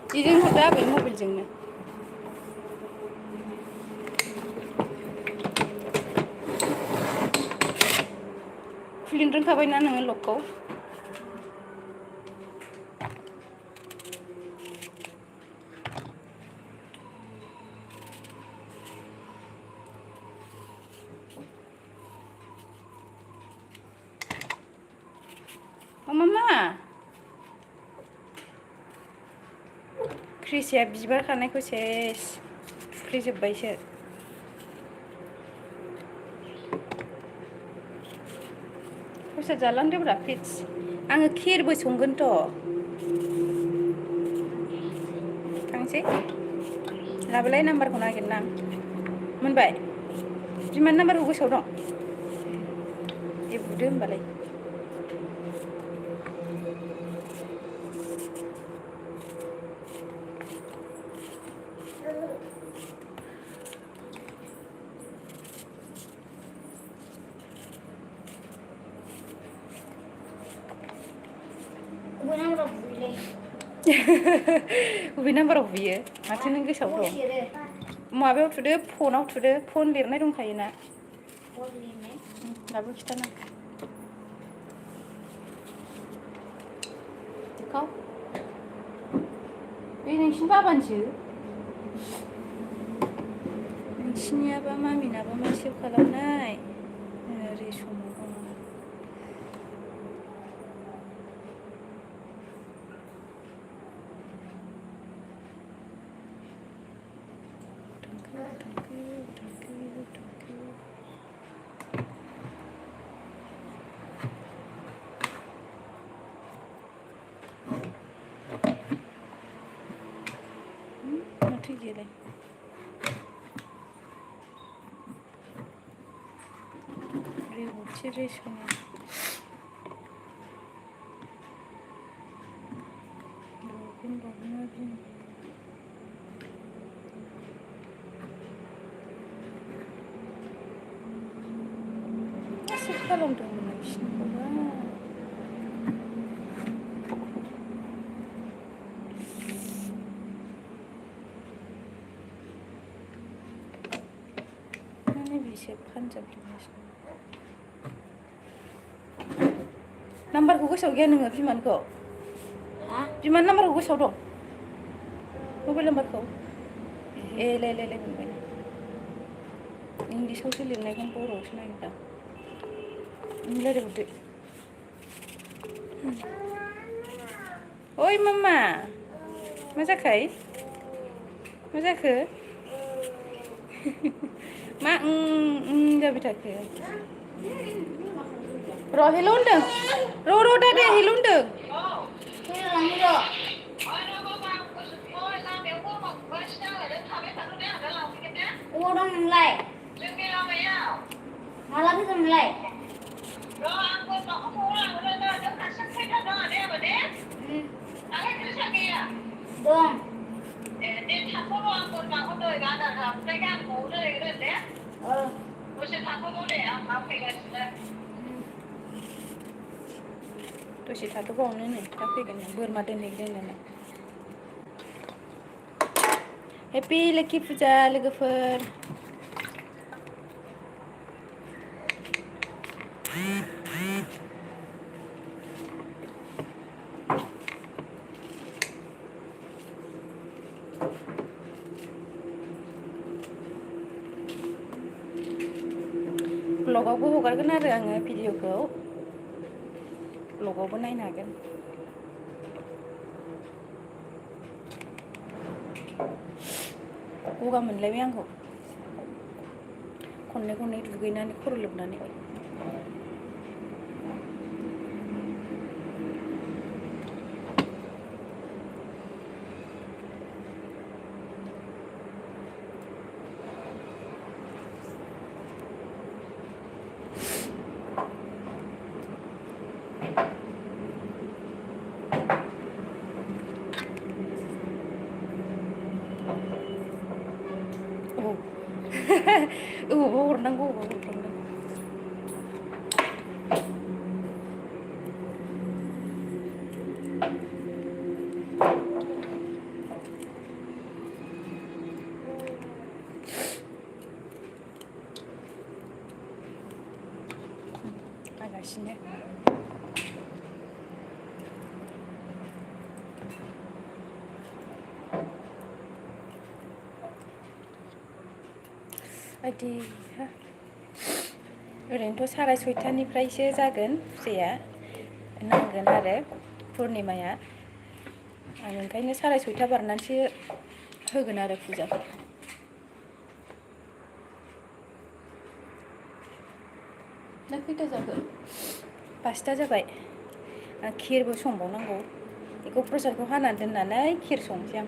बेजों हरदो आबै मबाइलजोंनो खुलिनो रोंखाबायना नोङो लकखौ मामा क्रिसिया बिबार खानायखौ सेस थुख्रेजोब्बायसो फैसा जालांदोब्रा प्लिज आङो खेरबो संगोनथ' थांसै लाबोलाय नाम्बारखौ नागिरना मोनबाय बिमानि नाम्बारखौ गोसोआव दं दे बुदो होमबालाय बबे नाम्बाराव बुयो माथो नों गोसोआव दं माबायाव थुदो फनाव थुदो फन लिरनाय दंखायोना दाबो खिथाना गाव बे नोंसिनि बाबानिसो नोंसिनियाबा मामिनाबा मा सेभ खालामनाय रेसमाव दङ माथो गैयालाय रेबथि रेसमा सेभ खालामदोंमोन नोंसिनिखौबा बेसे फानजाबदोंगासिनो नाम्बारखौ गोसोआव गैया नोङो बिमानिखौ बिमानि नाम्बारखौ गोसोआव दं मबाइल नाम्बारखौ ए लाय मोनबाय इंलिसावसो लिरनायखौ बर'आवसो नागिरदां नों रायज्लायहरदो ओइ मामा मा जाखाय मा जाखो मा जाबाय थाखो र' हेल' होनदों र' दादाया हेल' होनदों अबाव दं नोंलाय जोंनि लामायाव माला फैगोन नोंलाय र' आंबो न'खौ लांनो नों हारसिं फैथारदों दे आबो दे आंलाय जोसा गैया दं दे थाथ'ल' आं बोरमाखौ दै आदार जाफैनाय गानखौ दै दे दसे थाथ'ल' दे आं मा फैगासिनो दसे थाथ'बावनो नै दा फैगोन बोरमा दोनहैग्रोनो हेपि लोखि फुजा लोगोफोर ब्लगावबो हगारगोन आरो आङो भिडिअखौ ब्लगावबो नायनो हागोन गगा मोनलायबाय आंखौ खननै दुगैनानै खर' लोबनानै अबावबा हरनांगौ अबावबा हरनांगौ संगासिनो। बायदि ओरैनोथ' 6:30निफ्रायसो जागोन फुजाया नांगोन आरो पुर्निमाया आं ओंखायनो 6:30 बारनानैसो होगोन आरो फुजाखौ। दा खैथा जाखो? 5ता जाबाय। आं खिरबो संबावनांगौ। बेखौ प्रसादखौ हानानै दोननानै खिर संसै आं।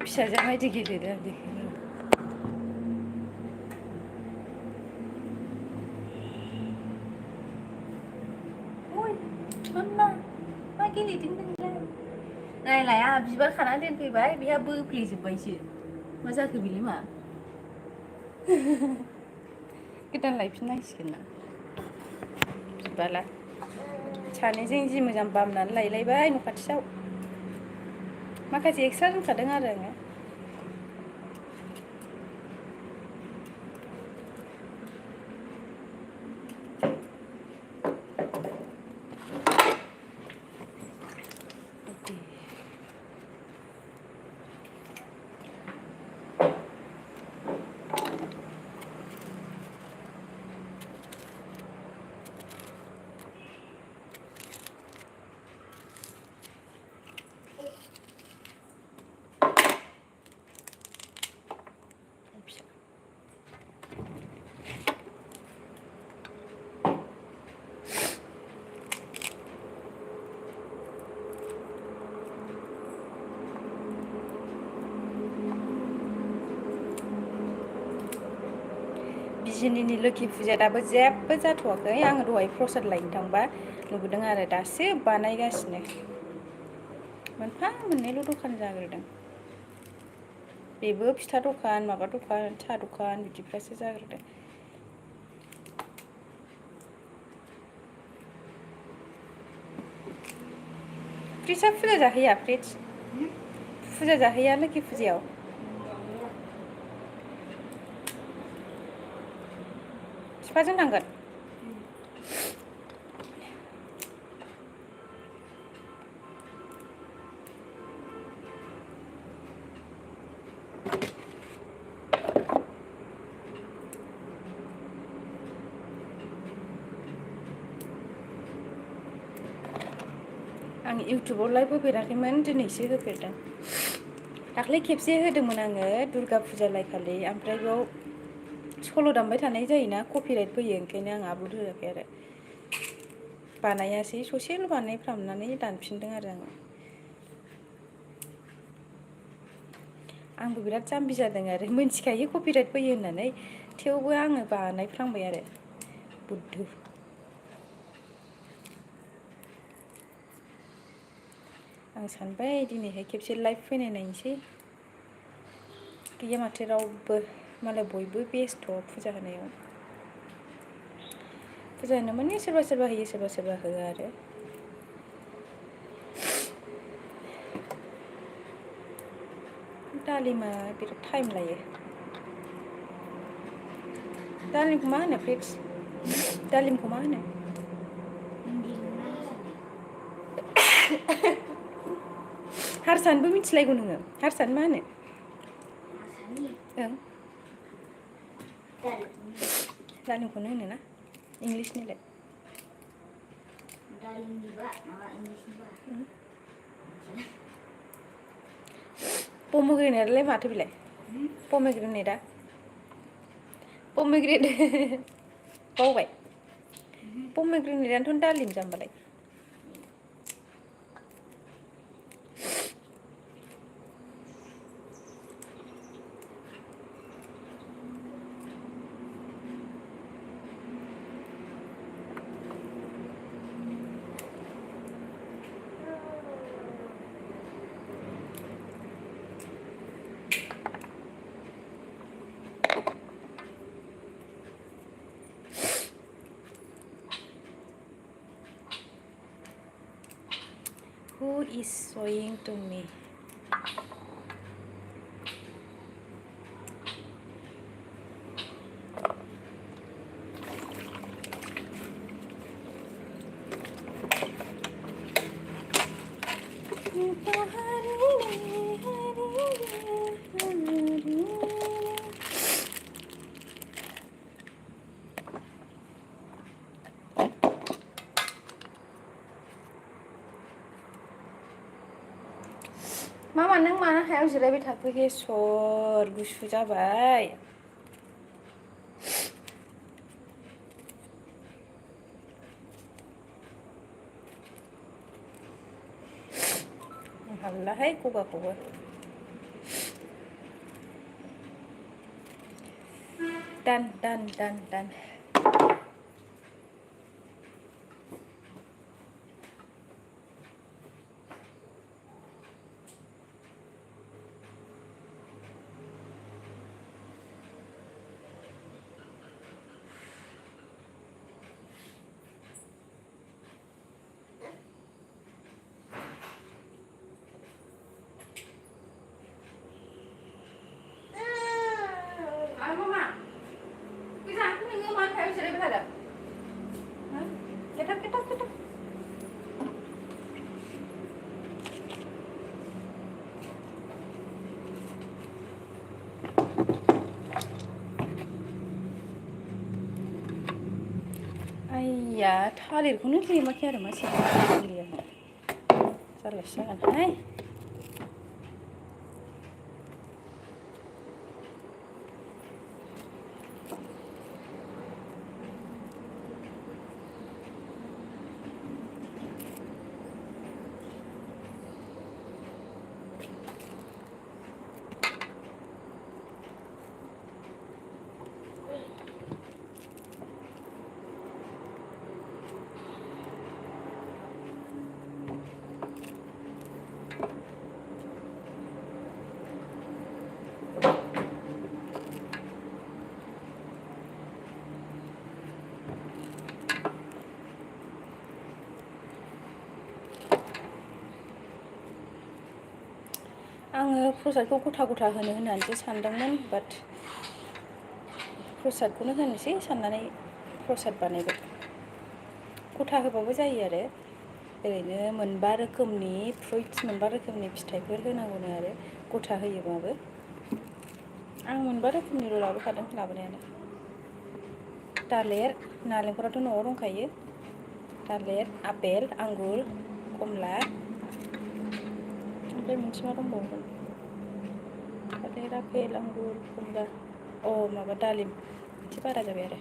फिसाजोआ मायदि गेलेदों देखो। मा गेलेदों नोंलाय? नायलाय आंहा बिबार खाना दोनफैबाय बेहा बोफ्लेजोब्बायसो। मा जाखो बेलाय मा? गोदान लायफिननांसिगोन ना बिबाला। सानैजों जि मोजां बामनानै लायलायबाय न' खाथियाव। माखासे एक्सट्रा दोनखादों आरो आङो। बिजिनिनि लोखि फुजाया दाबो जेबो जाथ'वाखै। आङो दहाय प्रसाद लायनो थांबा नुबोदों आरो दासो बानायगासिनो। मोनफा मोननैल' दखान जाग्रोदों। बेबो फिथा दखान, माबा दखान, साहा दखान बिदिफ्रासो जाग्रोदों। फ्रिसा फुजा जाहैया फ्रिस? फुजा जाहैया लोखि फुजायाव? बिफाजों थांगोन? आं इउटुबाव लाइभ होफेराखैमोन, दिनैसो होफेरदों। दाख्लै खेबसे होदोंमोन आङो दुर्गा फुजा लायखालि, ओमफ्राय बेयाव सल' दामबाय थानाय जायोना कपिराइट फैयो, ओंखायनो आं आपल'ड होआखै आरो बानायासै ससेल' बानायफ्रामनानै दानफिनदों आरो आङो। आंबो बिराद जाम्बि जादों आरो मिन्थिखायो कपिराइट फैयो होननानै, थेवबो आङो बानायफ्लांबाय आरो बुद्धु। आं सानबाय दिनैहाय खेबसे लाइभ फैनाय नायनोसै। गैया माथो रावबो, मालाय बयबो बेस्थ' फुजा होनायाव। फुजा होनो माने सोरबा सोरबा होयो, सोरबा सोरबा होआ आरो। दालिमा बिराद टाइम लायो। दालिमखौ मा होनो फ्रिक्स? दालिमखौ मा होनो? हारसानोबो मिथिलायगौ नोङो? हारसानो मा होनो? ओं दालिमखौनो होनो ना? इंलिसनिलाय? पम'ग्रेनेटआलाय माथो बेलाय? पम'ग्रेनेटआ? पम'ग्रेनेट बावबाय? पम'ग्रेनेटआनोथ' दालिम जाम्बालाय। Who is showing to me? Mama nang mana hayaव जिरायबाय थाखो सर गुसु जाबाय हाल्लाहाय गगाखौबो दान आइया थालिरखौनो लेमाखै आरो मा सिरिया जारलासो जागोनहाय आङो प्रसादखौ गथा गथा होनो होननानैसो सानदोंमोन बाट प्रसादखौनो होनोसै साननानै प्रसाद बानायबाय गथा होबाबो जायो आरो ओरैनो मोनबा रोखोमनि फ्रुइट्स मोनबा रोखोमनि फिथाइफोर होनांगौनो आरो गथा होयोबाबो आं मोनबा रोखोमनिल' लाबोखादों लाबोनायानो थालिर नालेंखराथ' न'आव दंखायो थालिर आपेल आंगुर कमला ओमफ्राय मोनसे मा दंबावोमोन थालिर आपेल आंगुर कमला माबा दालिम एसे बारा जाबाय आरो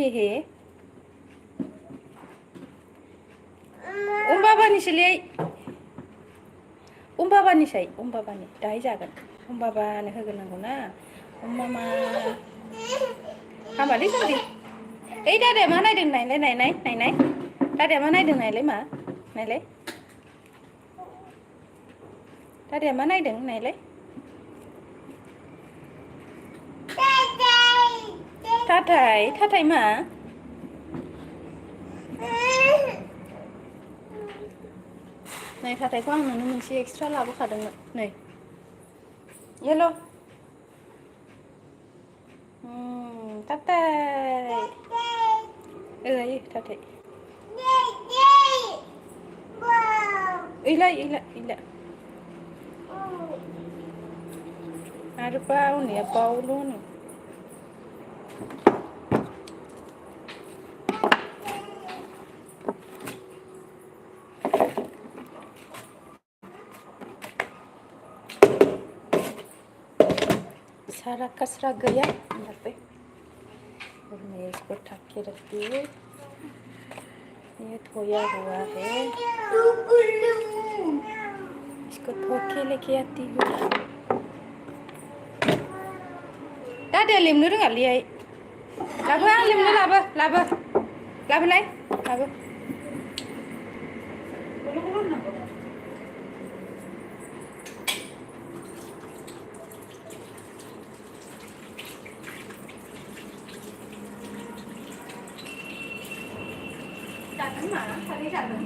हे बाबानिसोलै बाबानिसै बाबानि दाहाय जागोन बाबानो होग्रोनांगौ ना मामा हाबालै जल्दि ओइ दादाया मा नायदों नायलाय दादाया मा नायदों नायलाय मा नायलाय दादाया मा नायदों नायलाय थाथाय मा नै थाथायखौ आं नोंनो मोनसे एक्सट्रा लाबोखादोंमोन नै येलो थाथाय थाथाय इला आरोबाव हौवाया बावल' होनो सारा कसरा गया यहाँ पे और मैं इसको ढक के रखती हूँ ये धोया हुआ है इसको धो के लेके आती हूँ दादाया लेमनो रोङालै लाबो आं लेमनो लाबोलाय लाबो थादों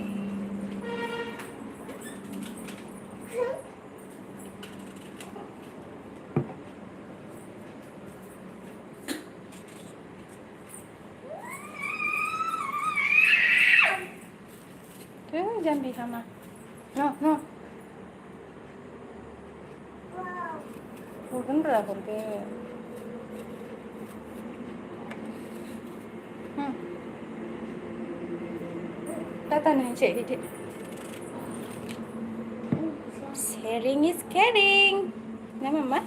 जाम्बि हामा न हरगोन रा हरगोन Tatanya cek dikit. Sharing is caring. Nah, Mama.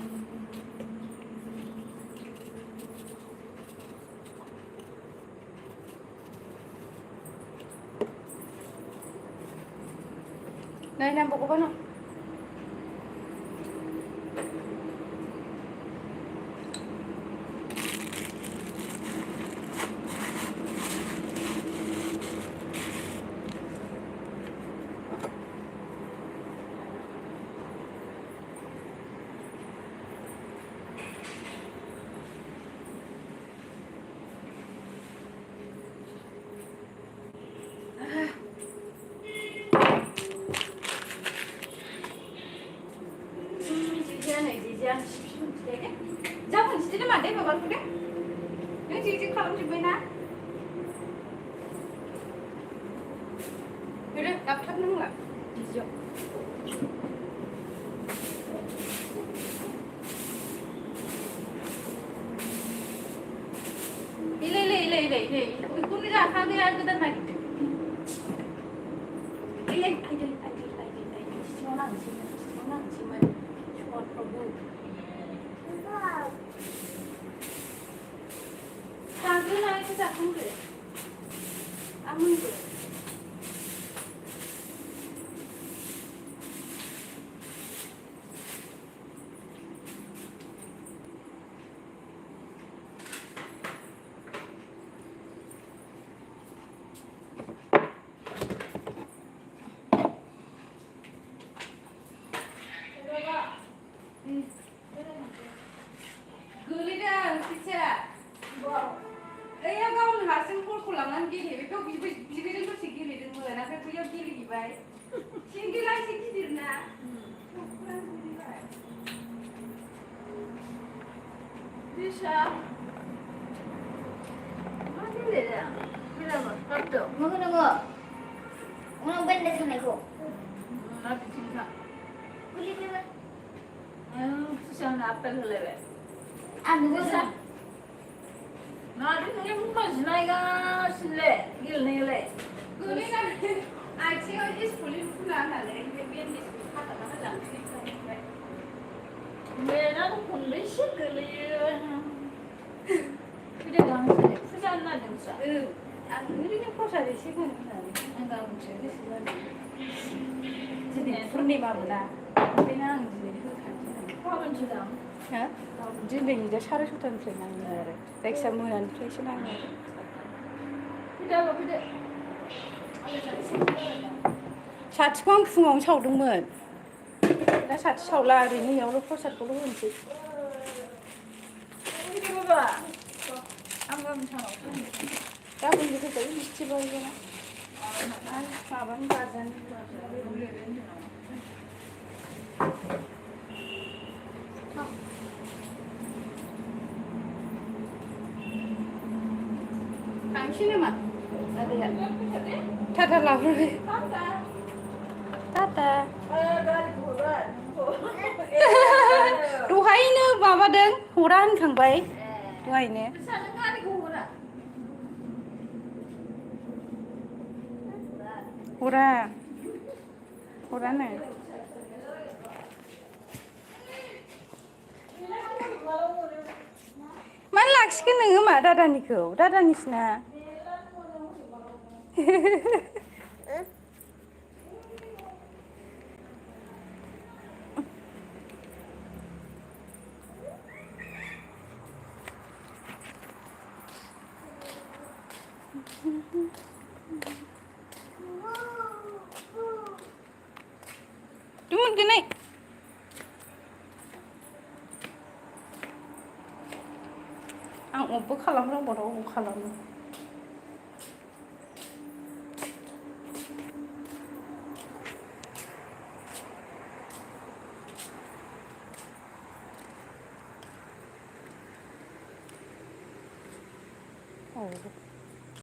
Nah, nampak apa no? Jangan sini mah deh bapak udah. Ini cici kalau cobain nah. Udah dapat nung nggak? Cici. Ile. Ikut ni dah kami ada dah nak. Ile. Cici mana? Short problem. Kami nak itu dah kumpulan. Amun tu. Guli dah, teacher. Wow. Ayah kau ni hasil pulang gini, betul bikin tu sikit ni mulai nak kerja gini baik. Singgih lah sikit na. Bisa. Mana dia dah? Bila mak? Kapto. Mau nunggu. Mau benda sana ko. Nak cinta. Boleh ke? Susah nak apa lewe. Anu bisa. Nanti ni muka senaiga sile, gil ni le. Guli kan, aci orang is fully pulang lah le. Biar ni kata mana lang ni. Mereka tu pun bersih gili. Kita gang sile, susah nak dengar. Anu ni proses bersih pun mana? Enggak bersih bersih. Jadi purnima mana? Pernah jadi tu kan? Kau bersih dah? Ha? दिनैनिफ्राय 6:30निफ्राय नाङो आरो जायखिया मोनानिफ्रायसो नाङो आरो साथिखौ आं फुङावनो सावदोंमोन दा साथि सावला ओरैनो इयावल' प्रसादखौल' होनोसै गाबोन होजायो बिस्थिबार गैया माबानि गारजानि Sini mak, ada ya. Tata lah, Tata. Duhainya bawa deng, huran kang bay. Duhainya. Huran nih. Mana lakskan nenggu mak dadanisna. Cuma gini. Ang upo kalam orang baru kalam. औ